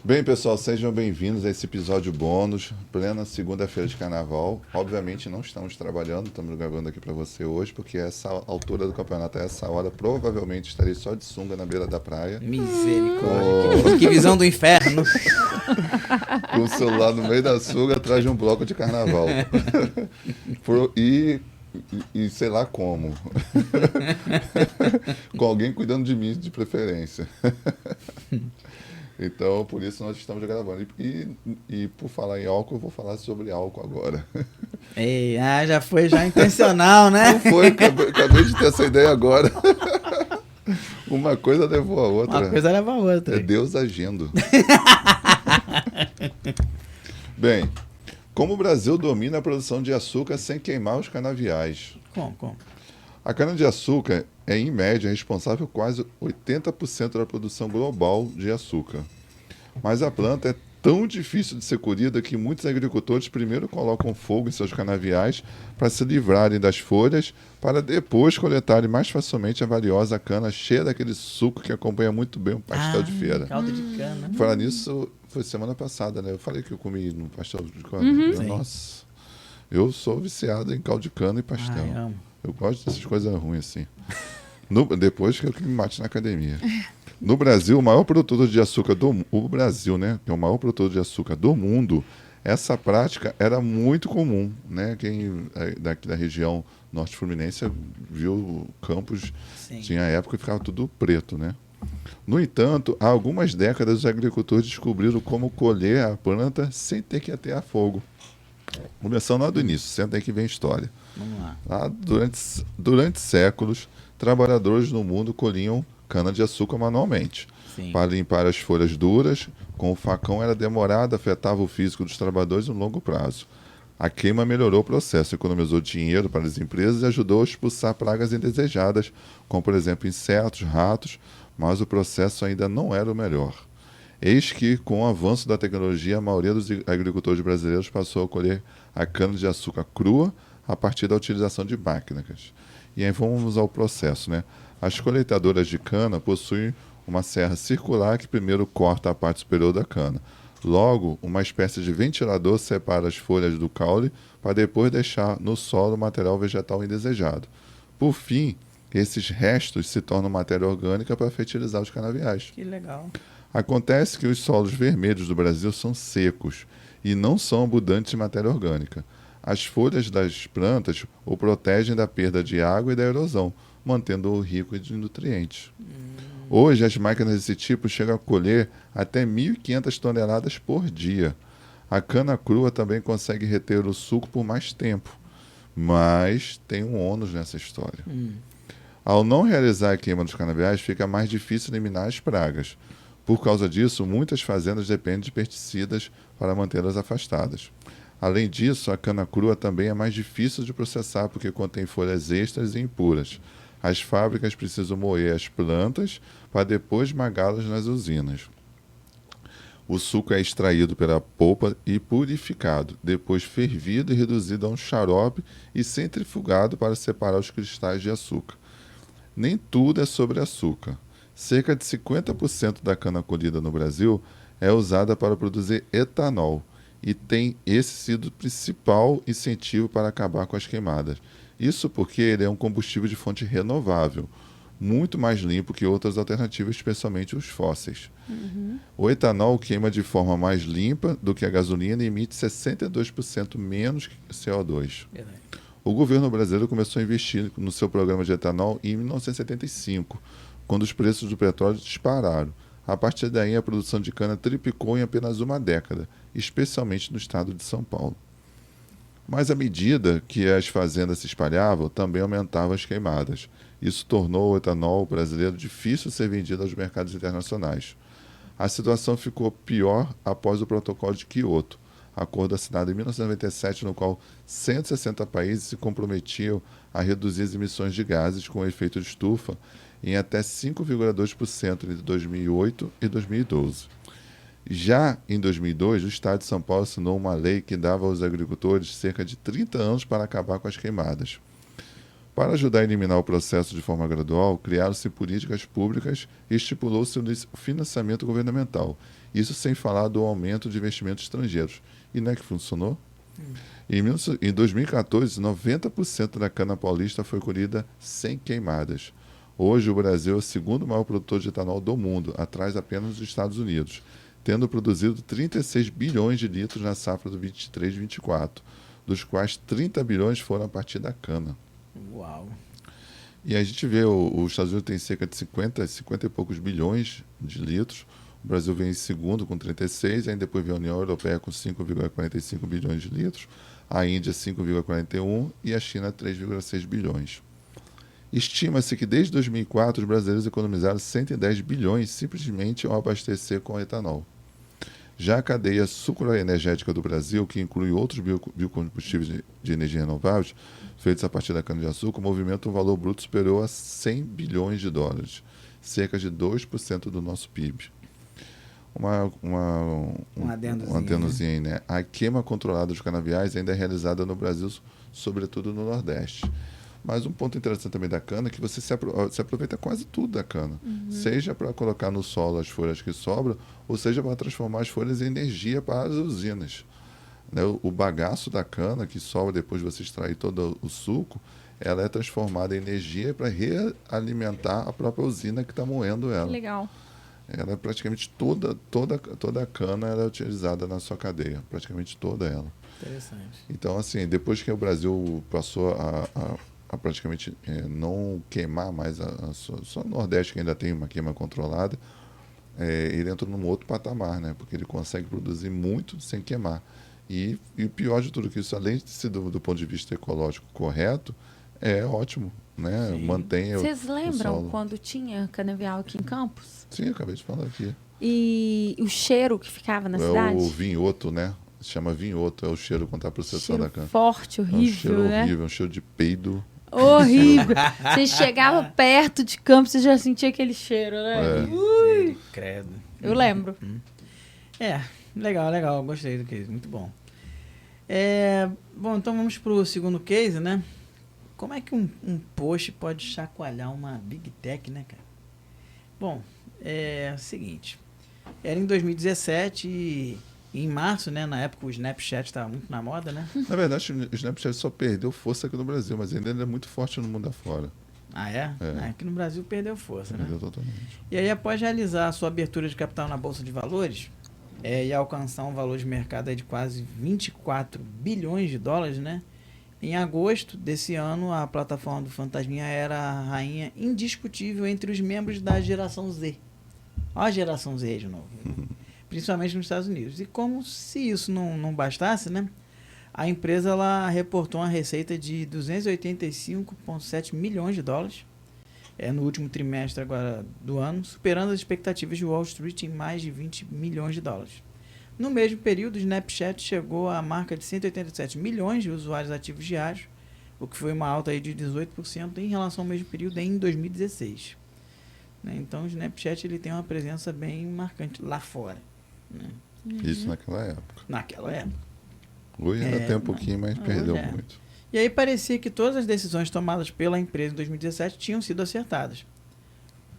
Bem, pessoal, sejam bem-vindos a esse episódio bônus, plena segunda-feira de carnaval. Obviamente não estamos trabalhando, estamos gravando aqui para você hoje, porque essa altura do campeonato, a essa hora, provavelmente estarei só de sunga na beira da praia, Misericórdia, que visão do inferno. com o celular no meio da sunga, atrás de um bloco de carnaval. E sei lá como. Com alguém cuidando de mim, de preferência. Então, por isso nós estamos gravando. E por falar em álcool, eu vou falar sobre álcool agora. Ei, já foi já intencional, né? Não foi, acabei de ter essa ideia agora. Uma coisa levou a outra. Uma coisa leva a outra. É Deus agindo. Bem, como o Brasil domina a produção de açúcar sem queimar os canaviais? Como? A cana-de-açúcar é, em média, responsável por quase 80% da produção global de açúcar. Mas a planta é tão difícil de ser colhida que muitos agricultores primeiro colocam fogo em seus canaviais para se livrarem das folhas, para depois coletarem mais facilmente a valiosa cana cheia daquele suco que acompanha muito bem um pastel de feira. Caldo de cana. Falar nisso, foi semana passada, né? Eu falei que eu comi no pastel de cana. Nossa, eu sou viciado em caldo de cana e pastel. Ai, amo. Eu gosto dessas coisas ruins assim. Depois que eu me mate na academia. No Brasil, o maior produtor de açúcar o Brasil, né, que é o maior produtor de açúcar do mundo, essa prática era muito comum, né? Quem daqui da região norte fluminense viu campos, Sim. tinha época que ficava tudo preto, né? No entanto, há algumas décadas os agricultores descobriram como colher a planta sem ter que atear fogo. Começando lá do início, senta aí que vem a história. Vamos lá. Lá, durante séculos, trabalhadores no mundo colhiam cana-de-açúcar manualmente. Sim. Para limpar as folhas duras, com o facão era demorado, afetava o físico dos trabalhadores no longo prazo. A queima melhorou o processo, economizou dinheiro para as empresas e ajudou a expulsar pragas indesejadas, como, por exemplo, insetos, ratos, mas o processo ainda não era o melhor. Eis que, com o avanço da tecnologia, a maioria dos agricultores brasileiros passou a colher a cana-de-açúcar crua a partir da utilização de máquinas. E aí vamos ao processo, né? As colheitadoras de cana possuem uma serra circular que primeiro corta a parte superior da cana. Logo, uma espécie de ventilador separa as folhas do caule para depois deixar no solo o material vegetal indesejado. Por fim, esses restos se tornam matéria orgânica para fertilizar os canaviais. Que legal. Acontece que os solos vermelhos do Brasil são secos e não são abundantes em matéria orgânica. As folhas das plantas o protegem da perda de água e da erosão, mantendo-o rico de nutrientes. Hoje, as máquinas desse tipo chegam a colher até 1.500 toneladas por dia. A cana crua também consegue reter o suco por mais tempo, mas tem um ônus nessa história. Ao não realizar a queima dos canaviais, fica mais difícil eliminar as pragas. Por causa disso, muitas fazendas dependem de pesticidas para mantê-las afastadas. Além disso, a cana crua também é mais difícil de processar porque contém folhas extras e impuras. As fábricas precisam moer as plantas para depois esmagá-las nas usinas. O suco é extraído pela polpa e purificado, depois fervido e reduzido a um xarope e centrifugado para separar os cristais de açúcar. Nem tudo é sobre açúcar. Cerca de 50% da cana colhida no Brasil é usada para produzir etanol e tem esse sido o principal incentivo para acabar com as queimadas. Isso porque ele é um combustível de fonte renovável, muito mais limpo que outras alternativas, especialmente os fósseis. O etanol queima de forma mais limpa do que a gasolina e emite 62% menos CO2. Verdade. O governo brasileiro começou a investir no seu programa de etanol em 1975, quando os preços do petróleo dispararam. A partir daí, a produção de cana triplicou em apenas uma década, especialmente no estado de São Paulo. Mas à medida que as fazendas se espalhavam, também aumentavam as queimadas. Isso tornou o etanol brasileiro difícil de ser vendido aos mercados internacionais. A situação ficou pior após o Protocolo de Quioto, acordo assinado em 1997, no qual 160 países se comprometiam a reduzir as emissões de gases com efeito de estufa em até 5,2% entre 2008 e 2012. Já em 2002, o Estado de São Paulo assinou uma lei que dava aos agricultores cerca de 30 anos para acabar com as queimadas. Para ajudar a eliminar o processo de forma gradual, criaram-se políticas públicas e estipulou-se o financiamento governamental. Isso sem falar do aumento de investimentos estrangeiros. E não é que funcionou? Em 2014, 90% da cana paulista foi colhida sem queimadas. Hoje, o Brasil é o segundo maior produtor de etanol do mundo, atrás apenas dos Estados Unidos, tendo produzido 36 bilhões de litros na safra do 23-24, dos quais 30 bilhões foram a partir da cana. Uau! E a gente vê, os Estados Unidos tem cerca de 50 e poucos bilhões de litros, o Brasil vem em segundo com 36, aí depois vem a União Europeia com 5,45 bilhões de litros, a Índia 5,41 e a China 3,6 bilhões. Estima-se que desde 2004 os brasileiros economizaram 110 bilhões simplesmente ao abastecer com etanol. Já a cadeia sucroenergética do Brasil, que inclui outros biocombustíveis de energia renováveis, feitos a partir da cana-de-açúcar, movimenta um valor bruto superior a 100 bilhões de dólares, cerca de 2% do nosso PIB. Um adendozinho aí, né? A queima controlada dos canaviais ainda é realizada no Brasil, sobretudo no Nordeste. Mas um ponto interessante também da cana é que você se aproveita quase tudo da cana. Seja para colocar no solo as folhas que sobram, ou seja para transformar as folhas em energia para as usinas. Né? O bagaço da cana, que sobra depois de você extrair todo o suco, ela é transformada em energia para realimentar a própria usina que está moendo ela. Legal. Ela é praticamente toda a cana era utilizada na sua cadeia, praticamente toda ela. Interessante. Então, assim, depois que o Brasil passou a praticamente não queimar mais, só o Nordeste que ainda tem uma queima controlada, ele entrou num outro patamar, né? Porque ele consegue produzir muito sem queimar. E o pior de tudo que isso, além de ser do ponto de vista ecológico correto, é ótimo, né? Sim. Mantém Vocês o lembram solo. quando tinha canavial aqui em Campos? Sim, eu acabei de falar aqui. E o cheiro que ficava na É cidade? o vinhoto, né? Se chama vinhoto, é o cheiro quando está processada a Cheiro cana. forte, É um horrível, cheiro né? horrível, é um cheiro de peido. Horrível. Você chegava perto de Campos, você já sentia aquele cheiro, né? Credo. Eu lembro. Legal. Gostei do case. Muito bom. Bom, então vamos pro segundo case, né? Como é que um post pode chacoalhar uma Big Tech, né, cara? Bom, é o seguinte. Era em 2017 e em março, né? Na época o Snapchat estava muito na moda, né? Na verdade, o Snapchat só perdeu força aqui no Brasil, mas ainda ele é muito forte no mundo afora. Ah, é? Aqui no Brasil perdeu força, né? Perdeu totalmente. E aí, após realizar a sua abertura de capital na Bolsa de Valores e alcançar um valor de mercado aí de quase 24 bilhões de dólares, né? Em agosto desse ano, a plataforma do Fantasminha era a rainha indiscutível entre os membros da geração Z. Olha a geração Z de novo. Principalmente nos Estados Unidos. E como se isso não bastasse, né? A empresa ela reportou uma receita de 285,7 milhões de dólares no último trimestre agora do ano, superando as expectativas de Wall Street em mais de 20 milhões de dólares. No mesmo período, o Snapchat chegou à marca de 187 milhões de usuários ativos diários, o que foi uma alta aí de 18% em relação ao mesmo período em 2016. Então, o Snapchat ele tem uma presença bem marcante lá fora. Né? Isso naquela época. Naquela época. Hoje ainda tem um pouquinho, mas perdeu muito. E aí parecia que todas as decisões tomadas pela empresa em 2017 tinham sido acertadas.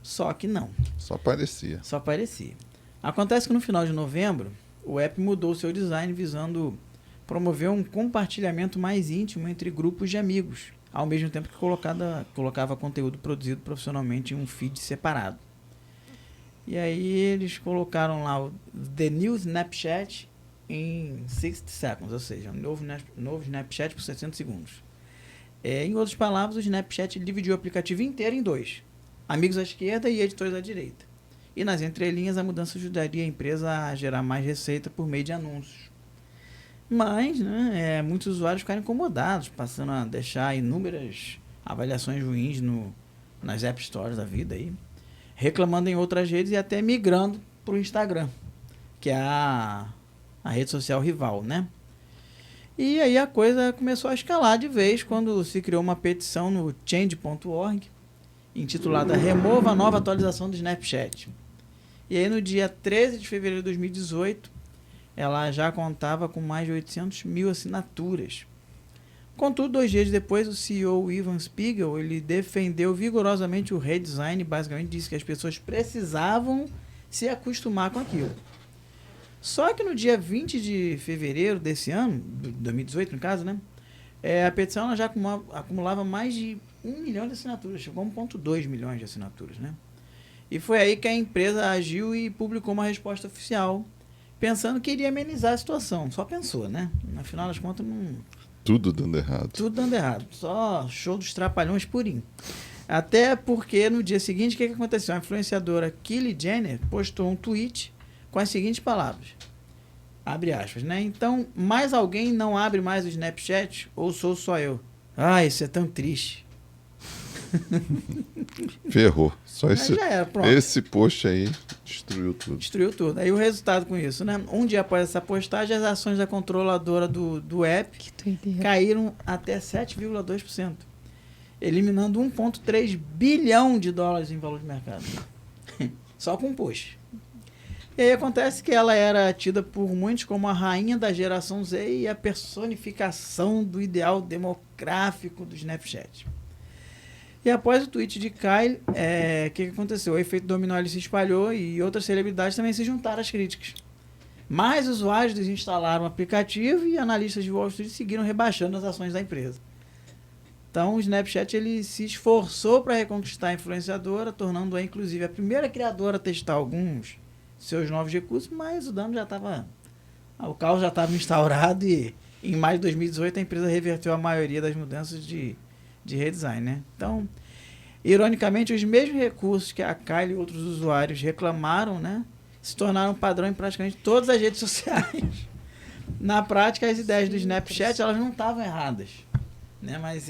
Só que não. Só parecia. Só parecia. Acontece que no final de novembro, o app mudou seu design visando promover um compartilhamento mais íntimo entre grupos de amigos, ao mesmo tempo que colocava conteúdo produzido profissionalmente em um feed separado. E aí eles colocaram lá o The New Snapchat em 60 seconds, ou seja, um novo Snapchat por 60 segundos. Em outras palavras, o Snapchat dividiu o aplicativo inteiro em dois. Amigos à esquerda e editores à direita. E nas entrelinhas, a mudança ajudaria a empresa a gerar mais receita por meio de anúncios. Mas, né, muitos usuários ficaram incomodados, passando a deixar inúmeras avaliações ruins nas App Stores da vida aí, reclamando em outras redes e até migrando para o Instagram, que é a rede social rival, né? E aí a coisa começou a escalar de vez quando se criou uma petição no Change.org, intitulada Remova a nova atualização do Snapchat. E aí no dia 13 de fevereiro de 2018, ela já contava com mais de 800 mil assinaturas. Contudo, 2 dias depois, o CEO Ivan Spiegel ele defendeu vigorosamente o redesign e basicamente disse que as pessoas precisavam se acostumar com aquilo. Só que no dia 20 de fevereiro desse ano, 2018 no caso, né? A petição ela já acumulava mais de 1 milhão de assinaturas, chegou a 1,2 milhões de assinaturas, né? E foi aí que a empresa agiu e publicou uma resposta oficial, pensando que iria amenizar a situação. Só pensou, né? No final das contas, não... Tudo dando errado. Tudo dando errado. Só show dos trapalhões purinho. Até porque no dia seguinte, o que aconteceu? A influenciadora Kylie Jenner postou um tweet com as seguintes palavras. Abre aspas, né? Então, mais alguém não abre mais o Snapchat ou sou só eu? Ah, isso é tão triste. Ferrou. Só Mas já era, pronto. esse post aí destruiu tudo. Destruiu tudo. Aí o resultado com isso, né? Um dia após essa postagem, as ações da controladora do app caíram até 7,2%, eliminando 1,3 bilhão de dólares em valor de mercado. Só com um post. E aí acontece que ela era tida por muitos como a rainha da geração Z e a personificação do ideal demográfico do Snapchat. E após o tweet de Kyle, o que aconteceu? O efeito dominó ele se espalhou e outras celebridades também se juntaram às críticas. Mais usuários desinstalaram o aplicativo e analistas de Wall Street seguiram rebaixando as ações da empresa. Então o Snapchat ele se esforçou para reconquistar a influenciadora, tornando-a inclusive a primeira criadora a testar alguns seus novos recursos, mas o dano já estava... O caos já estava instaurado e em maio de 2018 a empresa reverteu a maioria das mudanças de redesign, né? Então, ironicamente, os mesmos recursos que a Kylie e outros usuários reclamaram, né, se tornaram padrão em praticamente todas as redes sociais. Na prática, as ideias do Snapchat elas não estavam erradas, né? Mas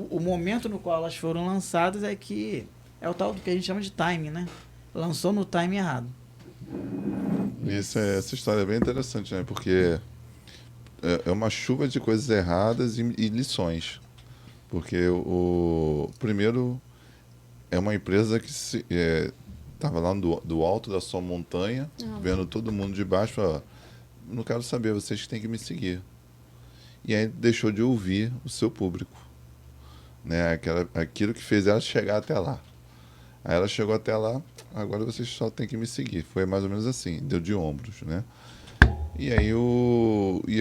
o momento no qual elas foram lançadas é que é o tal do que a gente chama de timing, né? Lançou no timing errado. Essa história é bem interessante, né? Porque é uma chuva de coisas erradas e lições. Porque primeiro é uma empresa que estava lá do alto da sua montanha, vendo todo mundo de baixo, falou, não quero saber, vocês que têm que me seguir. E aí deixou de ouvir o seu público, né? Aquilo que fez ela chegar até lá. Aí ela chegou até lá, agora vocês só têm que me seguir. Foi mais ou menos assim, deu de ombros, né? E aí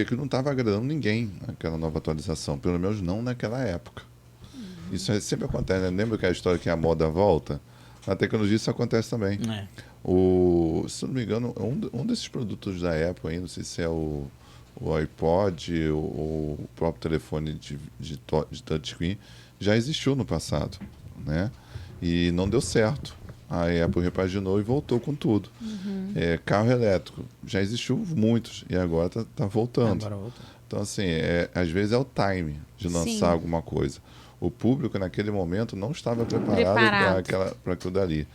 aquilo não estava agradando ninguém, aquela nova atualização, pelo menos não naquela época. Isso sempre acontece, né? Lembra que a história que a moda volta? Na tecnologia isso acontece também. Se não me engano, um desses produtos da Apple aí, não sei se é o iPod ou o próprio telefone de touchscreen, já existiu no passado, né? E não deu certo. A Apple repaginou e voltou com tudo. Carro elétrico, já existiu muitos e agora tá voltando. Então, assim, às vezes é o time de lançar alguma coisa. O público, naquele momento, não estava preparado para aquilo dali.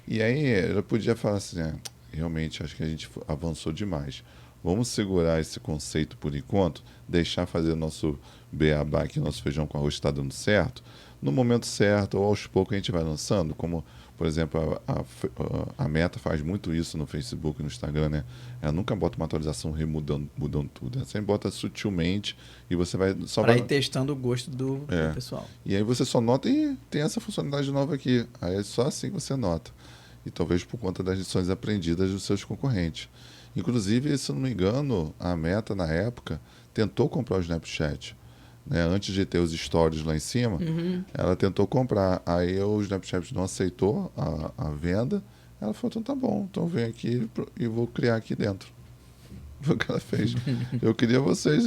E aí, ela podia falar assim, realmente, acho que a gente avançou demais. Vamos segurar esse conceito por enquanto, deixar fazer o nosso beabá aqui, nosso feijão com arroz está dando certo. No momento certo, ou aos poucos, a gente vai lançando, como... Por exemplo, a Meta faz muito isso no Facebook e no Instagram, né? Ela nunca bota uma atualização mudando tudo. Ela sempre bota sutilmente e você vai... Para ir testando o gosto do pessoal. E aí você só nota e tem essa funcionalidade nova aqui. Aí é só assim que você nota. E talvez por conta das lições aprendidas dos seus concorrentes. Inclusive, se eu não me engano, a Meta, na época, tentou comprar o Snapchat. Né, antes de ter os stories lá em cima, ela tentou comprar. Aí o Snapchat não aceitou a venda. Ela falou, então tá bom, então vem aqui e vou criar aqui dentro. Foi o que ela fez. Eu queria vocês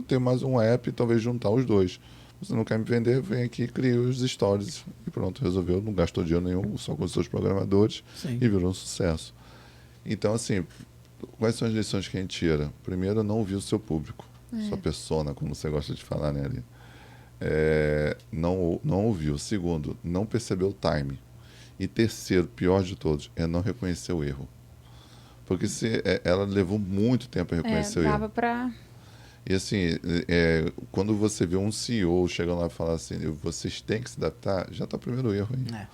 ter mais um app e talvez juntar os dois. Você não quer me vender, vem aqui e cria os stories. E pronto, resolveu, não gastou dinheiro nenhum, só com os seus programadores. Sim. E virou um sucesso. Então, assim, quais são as lições que a gente tira? Primeiro, não ouvir o seu público. Sua persona, como você gosta de falar, né, Ali? Não ouviu. Segundo, não percebeu o time. E terceiro, pior de todos, é não reconhecer o erro. Porque ela levou muito tempo a reconhecer o erro. Dava pra... E assim, quando você vê um CEO chegando lá e falar assim, vocês têm que se adaptar, já está o primeiro erro aí.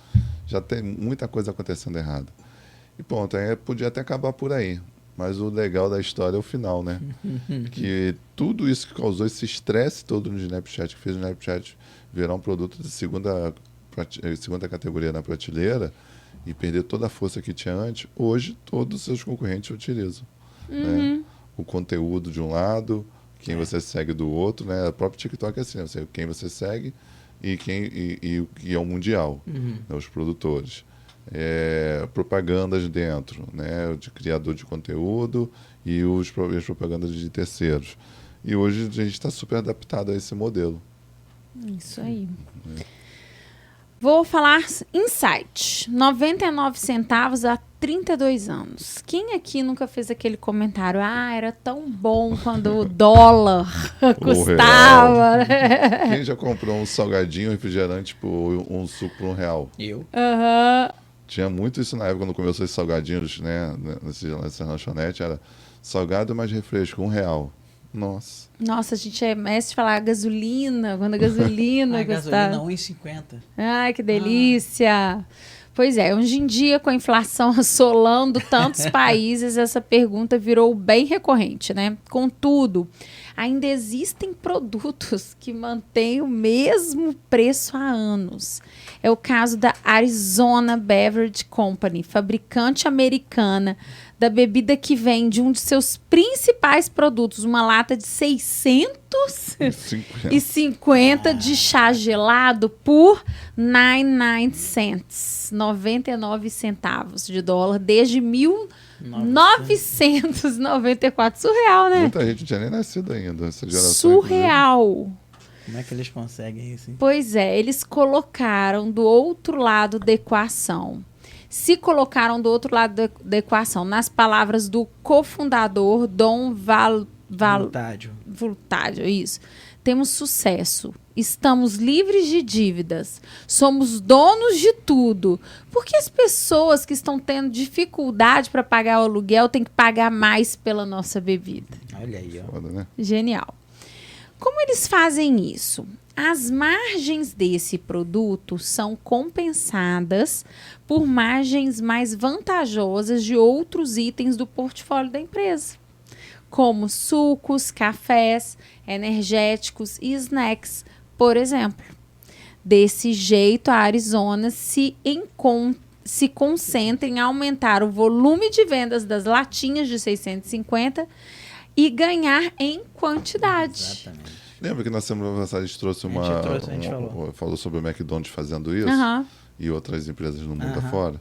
Já tem muita coisa acontecendo errada. E pronto, aí podia até acabar por aí. Mas o legal da história é o final, né? Que tudo isso que causou esse estresse todo no Snapchat, que fez o Snapchat virar um produto de segunda categoria na prateleira e perder toda a força que tinha antes, hoje todos os seus concorrentes utilizam. Né? O conteúdo de um lado, quem você segue do outro, né? O próprio TikTok é assim, né? Quem você segue e é o mundial, né? Os produtores. Propagandas dentro, né? De criador de conteúdo e as propagandas de terceiros. E hoje a gente está super adaptado a esse modelo. Isso aí. Vou falar insight. 99 centavos há 32 anos. Quem aqui nunca fez aquele comentário? Ah, era tão bom quando o dólar custava. Né? Quem já comprou um salgadinho, refrigerante, um suco por R$1? Eu. Tinha muito isso na época, quando começou esses salgadinhos, né? Nessa lanchonete, era salgado mais refresco, R$1. Nossa. Nossa, a gente é mestre de falar gasolina, quando a gasolina gasolina 1,50. Ai, que delícia! Pois é, hoje em dia, com a inflação assolando tantos países, essa pergunta virou bem recorrente, né? Contudo, ainda existem produtos que mantêm o mesmo preço há anos. É o caso da Arizona Beverage Company, fabricante americana da bebida que vende um de seus principais produtos, uma lata de 650 de chá gelado por 99 centavos de dólar desde 1994. Surreal, né? Muita gente não tinha nem nascido ainda, essa geração. Surreal. Como é que eles conseguem isso, hein? Pois é, eles colocaram do outro lado da equação. Se colocaram do outro lado da equação, nas palavras do cofundador Dom Vultaggio, isso. Temos sucesso, estamos livres de dívidas, somos donos de tudo. Por que as pessoas que estão tendo dificuldade para pagar o aluguel têm que pagar mais pela nossa bebida? Olha aí, ó. Foda, né? Genial. Como eles fazem isso? As margens desse produto são compensadas por margens mais vantajosas de outros itens do portfólio da empresa, como sucos, cafés, energéticos e snacks, por exemplo. Desse jeito, a Arizona se concentra em aumentar o volume de vendas das latinhas de 650 e ganhar em quantidade. Exatamente. Lembra que na semana passada a gente trouxe falou sobre o McDonald's fazendo isso? E outras empresas no mundo afora?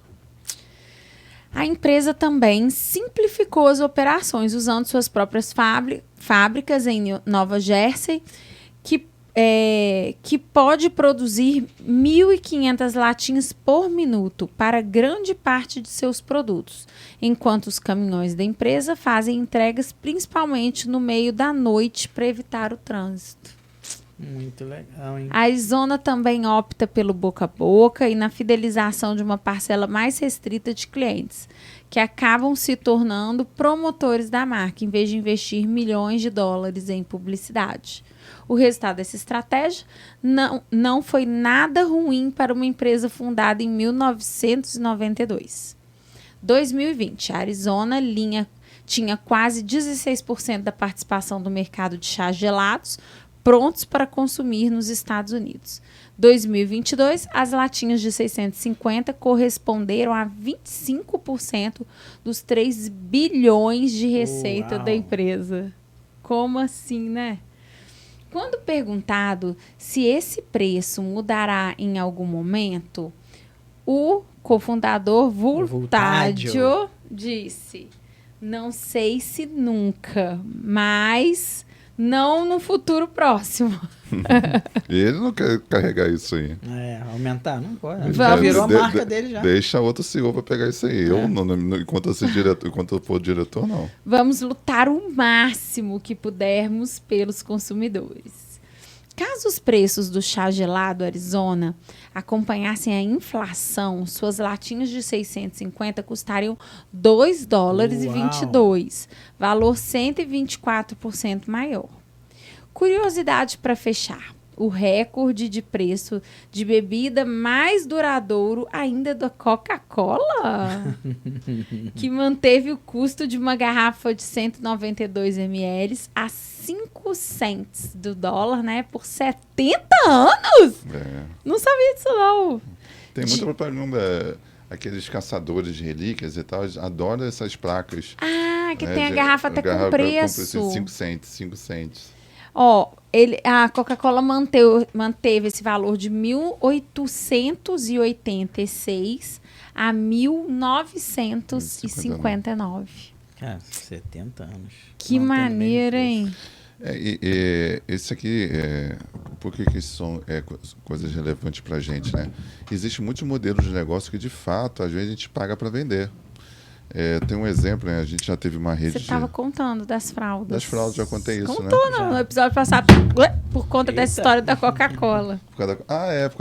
A empresa também simplificou as operações usando suas próprias fábricas em Nova Jersey, que pode produzir 1.500 latinhas por minuto para grande parte de seus produtos, enquanto os caminhões da empresa fazem entregas principalmente no meio da noite para evitar o trânsito. Muito legal, hein? A Arizona também opta pelo boca a boca e na fidelização de uma parcela mais restrita de clientes, que acabam se tornando promotores da marca, em vez de investir milhões de dólares em publicidade. O resultado dessa estratégia não foi nada ruim para uma empresa fundada em 1992. 2020, a Arizona tinha quase 16% da participação do mercado de chás gelados prontos para consumir nos Estados Unidos. 2022, as latinhas de 650 corresponderam a 25% dos 3 bilhões de receita da empresa. Como assim, né? Quando perguntado se esse preço mudará em algum momento, o cofundador Vultaggio disse: não sei se nunca, mas não no futuro próximo. Ele não quer carregar isso aí. Aumentar? Não pode. Já virou a marca dele já. Deixa outro CEO para pegar isso aí. Eu, enquanto eu for diretor, não. Vamos lutar o máximo que pudermos pelos consumidores. Caso os preços do chá gelado Arizona acompanhassem a inflação, suas latinhas de 650 custariam $2,22, valor 124% maior. Curiosidade para fechar. o recorde de preço de bebida mais duradouro ainda da Coca-Cola, que manteve o custo de uma garrafa de 192 ml a 5 cents do dólar, né? Por 70 anos! Não sabia disso, não. Tem muita propaganda, aqueles caçadores de relíquias e tal, eles adoram essas placas. Ah, que né, tem a garrafa até com preço. 5 cents. Ó, a Coca-Cola manteve esse valor de 1886 a 1959. Cara, 70 anos. Que maneiro, hein? Esse aqui, por que isso são coisas relevantes para a gente, né? Existem muitos modelos de negócio que, de fato, às vezes a gente paga para vender. Tem um exemplo, né? A gente já teve uma rede Você estava contando das fraldas. Das fraldas, já contei isso, Contou, né? no episódio passado, por conta dessa história da Coca-Cola. Por causa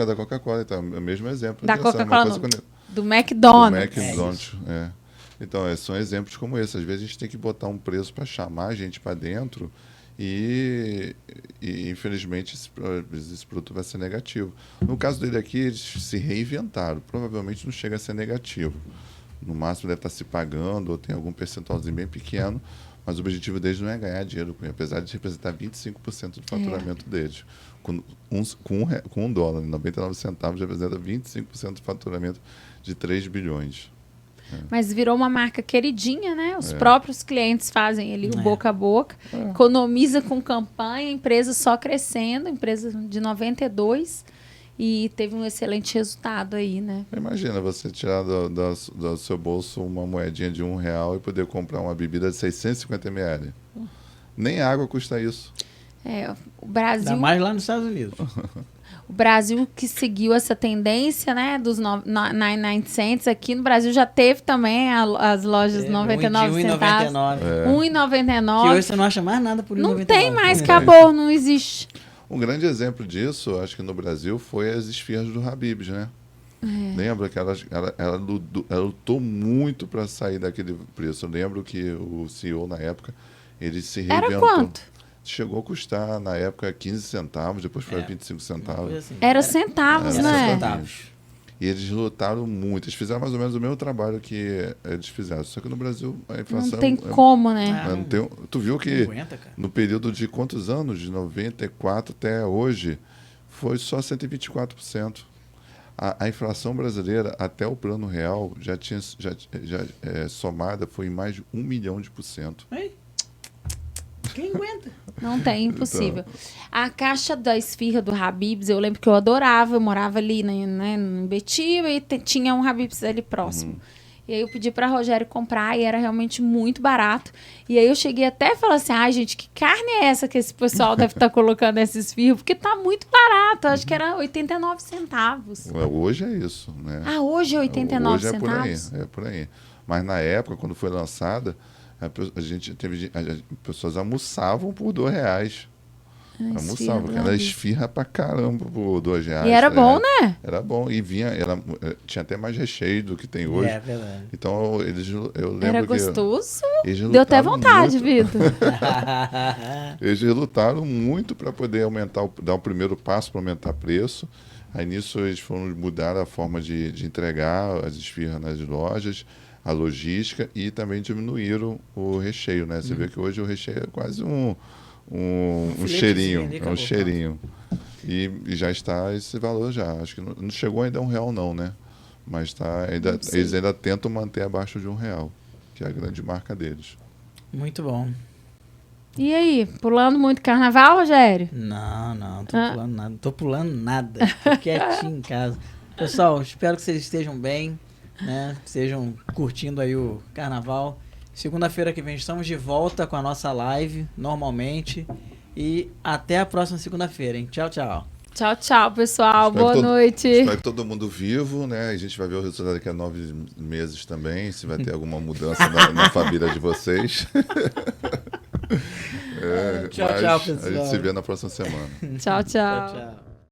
da Coca-Cola, então, é o mesmo exemplo. Da Coca-Cola, do McDonald's. McDonald's, Então, são exemplos como esse. Às vezes a gente tem que botar um preço para chamar a gente para dentro e infelizmente, esse produto vai ser negativo. No caso dele aqui, eles se reinventaram. Provavelmente não chega a ser negativo. No máximo deve estar se pagando ou tem algum percentualzinho bem pequeno, mas o objetivo deles não é ganhar dinheiro com ele, apesar de representar 25% do faturamento deles. Com $1, 99 centavos, representa 25% do faturamento de 3 bilhões. Mas virou uma marca queridinha, né? Os próprios clientes fazem ali o boca a boca, economiza com campanha, empresa só crescendo, empresa de 92, e teve um excelente resultado aí, né? Imagina você tirar do seu bolso uma moedinha de R$1 e poder comprar uma bebida de 650 ml. Nem água custa isso. O Brasil... Ainda mais lá nos Estados Unidos. O Brasil que seguiu essa tendência, né, dos 99 cents, aqui no Brasil já teve também as lojas 99 centavos. 1,99. Que hoje você não acha mais nada por 1,99. Não tem mais, acabou, não existe. Um grande exemplo disso, acho que no Brasil, foi as esfirras do Habib's, né? Lembra que ela lutou muito para sair daquele preço. Eu lembro que o CEO, na época, ele se reinventou. Era quanto? Chegou a custar, na época, 15 centavos, depois foi 25 centavos. Assim. Era centavos, né? E eles lutaram muito. Eles fizeram mais ou menos o mesmo trabalho que eles fizeram. Só que no Brasil, a inflação... Não tem como, né? Tu viu que aguenta, no período de quantos anos? De 94 até hoje, foi só 124%. A inflação brasileira, até o Plano Real, já somada, foi em mais de 1 milhão de %. Ei. Quem aguenta? Não tem, impossível. A caixa da esfirra do Habib's, eu lembro que eu adorava, eu morava ali, né, em Betiba, e tinha um Habib's ali próximo. E aí eu pedi para Rogério comprar e era realmente muito barato. E aí eu cheguei até e falei assim, ai gente, que carne é essa que esse pessoal deve estar colocando nessa esfirra? Porque tá muito barato, acho que era 89 centavos. Hoje é isso, né? Ah, hoje é 89 hoje centavos? É por aí. Mas na época, quando foi lançada, pessoas almoçavam por R$2. Almoçavam, porque era esfirra pra caramba por R$2. E era bom, né? Era bom. E tinha até mais recheio do que tem hoje. É verdade. Então, eu lembro era gostoso. Deu até vontade, Vitor. Eles lutaram muito para poder dar o primeiro passo para aumentar preço. Aí nisso eles foram mudar a forma de entregar as esfirras nas lojas, a logística, e também diminuíram o recheio, né? Você vê que hoje o recheio é quase um cheirinho, um cheirinho. E já está esse valor já. Acho que não chegou ainda a R$1 não, né? Mas eles ainda tentam manter abaixo de R$1, que é a grande marca deles. Muito bom. E aí, pulando muito carnaval, Rogério? Não tô pulando nada. Não tô pulando nada. Tô quietinho em casa. Pessoal, espero que vocês estejam bem, né? Estejam curtindo aí o carnaval. Segunda-feira que vem estamos de volta com a nossa live, normalmente. E até a próxima segunda-feira, hein? Tchau, tchau. Tchau, tchau, pessoal. Boa noite. Espero que todo mundo vivo, né? A gente vai ver o resultado daqui a 9 meses também, se vai ter alguma mudança na família de vocês. Tchau, pessoal. A gente se vê na próxima semana. Tchau. Tchau.